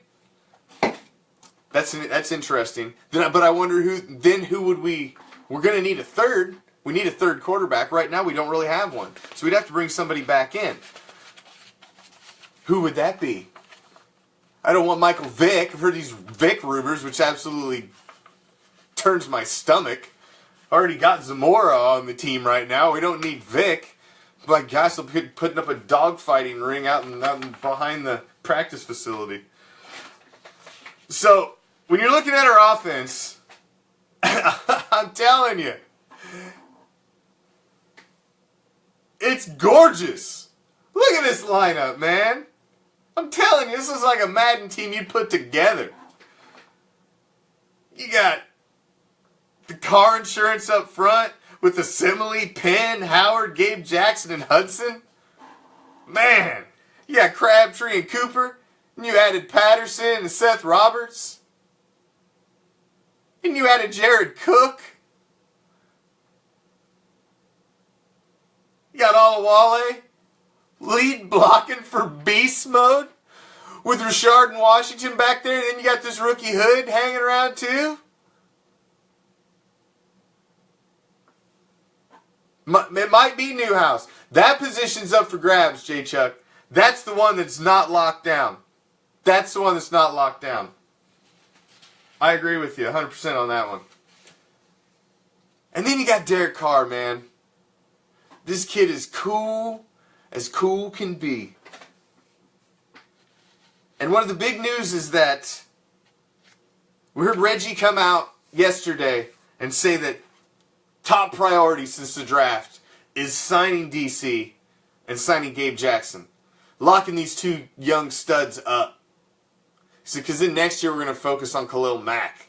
That's interesting. But I wonder who would we... We're going to need a third. We need a third quarterback. Right now we don't really have one. So we'd have to bring somebody back in. Who would that be? I don't want Michael Vick. I've heard these Vick rumors, which absolutely turns my stomach. Already got Zamora on the team right now. We don't need Vick. My gosh, they'll be putting up a dogfighting ring out behind the practice facility. So, when you're looking at our offense, I'm telling you, it's gorgeous. Look at this lineup, man. I'm telling you, this is like a Madden team you put together. You got the car insurance up front with the Simile, Penn, Howard, Gabe Jackson, and Hudson. Man, you got Crabtree and Cooper. And you added Patterson and Seth Roberts. And you added Jared Cook. You got Olawale lead blocking for BeastMode with Rashard and Washington back there. And then you got this rookie Hood hanging around too. It might be Newhouse. That position's up for grabs, J. Chuck. That's the one that's not locked down. That's the one that's not locked down. I agree with you 100% on that one. And then you got Derek Carr, man. This kid is cool as cool can be. And one of the big news is that we heard Reggie come out yesterday and say that top priority since the draft is signing DC and signing Gabe Jackson. Locking these two young studs up. Because then next year we're going to focus on Khalil Mack.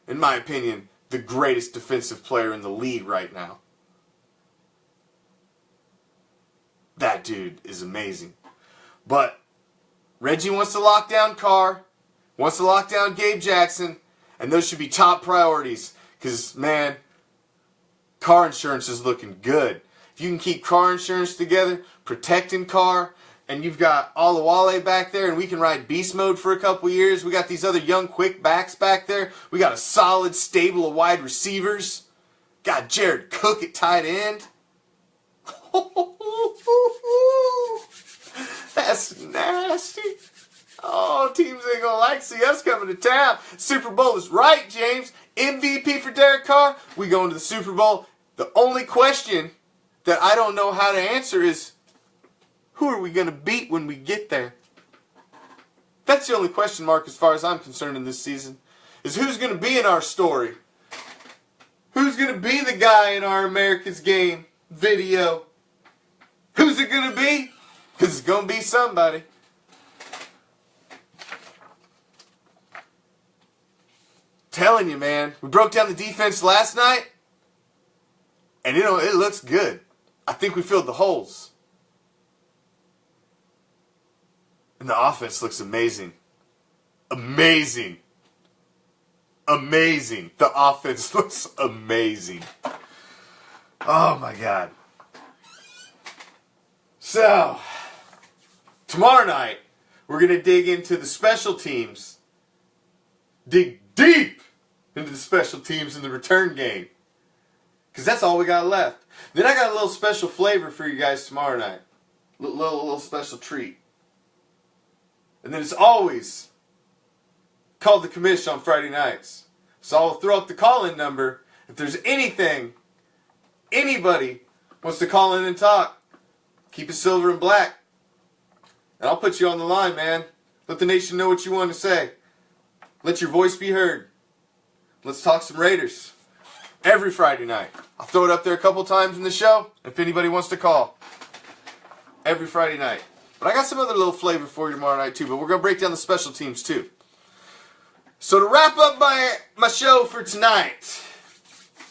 In my opinion, the greatest defensive player in the league right now. That dude is amazing. But Reggie wants to lock down Carr, wants to lock down Gabe Jackson, and those should be top priorities. Because, man, car insurance is looking good. If you can keep car insurance together, protecting Carr, and you've got Olawale back there, and we can ride beast mode for a couple years. We got these other young, quick backs back there. We got a solid stable of wide receivers. Got Jared Cook at tight end. That's nasty. Oh, teams ain't gonna like to see us coming to town. Super Bowl is right, James. MVP for Derek Carr. We going to the Super Bowl. The only question that I don't know how to answer is, who are we going to beat when we get there? That's the only question mark as far as I'm concerned in this season. Is who's going to be in our story? Who's going to be the guy in our America's Game video? Who's it going to be? Because it's going to be somebody. Telling you, man. We broke down the defense last night. And it looks good. I think we filled the holes. And the offense looks amazing. Amazing. Amazing. The offense looks amazing. Oh my God. So, tomorrow night, we're going to dig into the special teams. Dig deep into the special teams in the return game. Because that's all we got left. Then I got a little special flavor for you guys tomorrow night. Little special treat. And then it's always called the commish on Friday nights. So I'll throw up the call-in number. If there's anything, anybody wants to call in and talk, keep it silver and black. And I'll put you on the line, man. Let the nation know what you want to say. Let your voice be heard. Let's talk some Raiders. Every Friday night. I'll throw it up there a couple times in the show if anybody wants to call. Every Friday night. But I got some other little flavor for you tomorrow night too. But we're going to break down the special teams too. So to wrap up my show for tonight,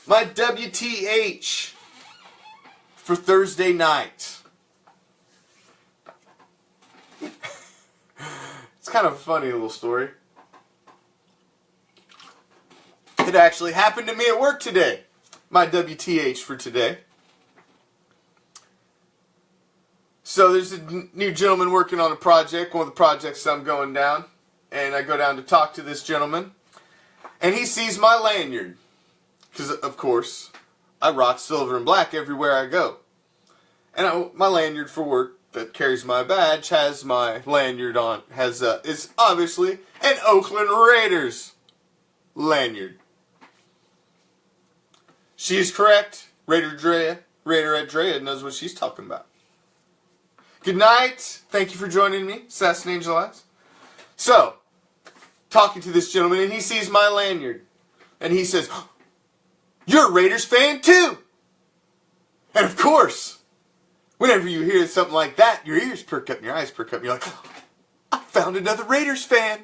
my WTH for Thursday night. It's kind of a funny little story. It actually happened to me at work today. My WTH for today. So there's a new gentleman working on a project, one of the projects I'm going down. And I go down to talk to this gentleman. And he sees my lanyard. Because, of course, I rock silver and black everywhere I go. And my lanyard for work that carries my badge has my lanyard on. Is obviously an Oakland Raiders lanyard. She is correct. Raider at Drea knows what she's talking about. Good night. Thank you for joining me, Assassin Angel Eyes. So, talking to this gentleman, and he sees my lanyard. And he says, "You're a Raiders fan too!" And of course, whenever you hear something like that, your ears perk up and your eyes perk up. And you're like, I found another Raiders fan.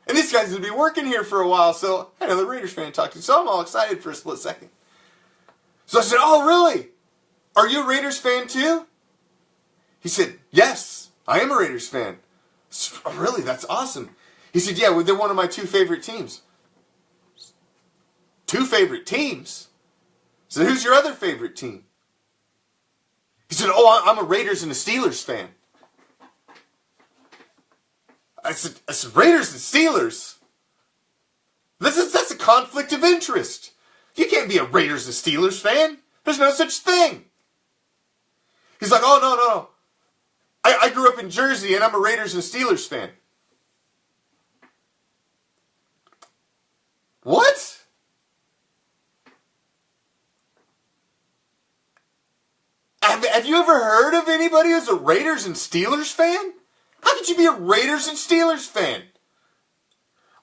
And this guy's going to be working here for a while, so I had another Raiders fan to talk to. So I'm all excited for a split second. So I said, "Oh, really? Are you a Raiders fan too?" He said, "Yes, I am a Raiders fan." So, "Oh, really? That's awesome." He said, "Yeah, well, they're one of my 2 favorite teams." 2 favorite teams? So who's your other favorite team? He said, "Oh, I'm a Raiders and a Steelers fan." I said Raiders and Steelers? That's a conflict of interest. You can't be a Raiders and Steelers fan. There's no such thing. He's like, "Oh, no. I grew up in Jersey and I'm a Raiders and Steelers fan." What? Have you ever heard of anybody who's a Raiders and Steelers fan? How could you be a Raiders and Steelers fan?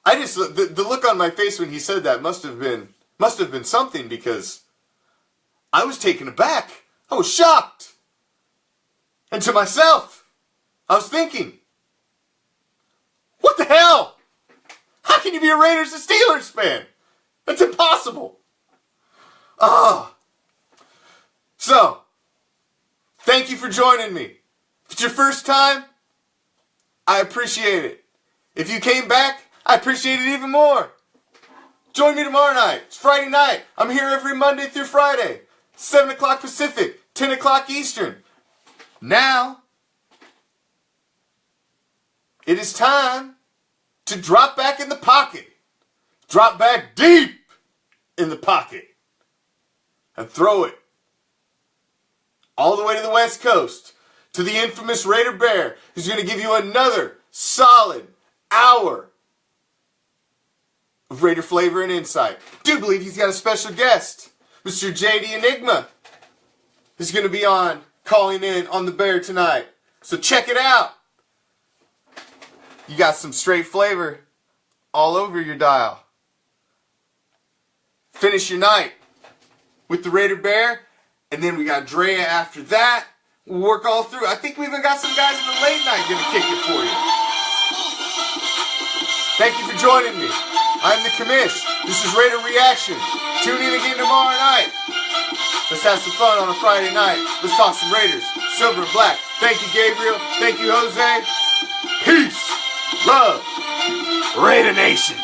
The look on my face when he said that must have been something, because I was taken aback. I was shocked. And to myself, I was thinking, what the hell? How can you be a Raiders and Steelers fan? That's impossible. So, thank you for joining me. If it's your first time, I appreciate it. If you came back, I appreciate it even more. Join me tomorrow night. It's Friday night. I'm here every Monday through Friday. 7 o'clock Pacific, 10 o'clock Eastern. Now, it is time to drop back in the pocket. Drop back deep in the pocket. And throw it all the way to the West Coast, to the infamous Raider Bear, who's going to give you another solid hour of Raider flavor and insight. I do believe he's got a special guest, Mr. JD Enigma, who's going to be calling in on the Bear tonight. So check it out. You got some straight flavor all over your dial. Finish your night with the Raider Bear, and then we got Drea after that. We'll work all through. I think we even got some guys in the late night going to kick it for you. Thank you for joining me. I'm the Commish. This is Raider Reaction. Tune in again tomorrow night. Let's have some fun on a Friday night. Let's talk some Raiders, silver and black. Thank you, Gabriel. Thank you, Jose. Peace, love, Raider Nation.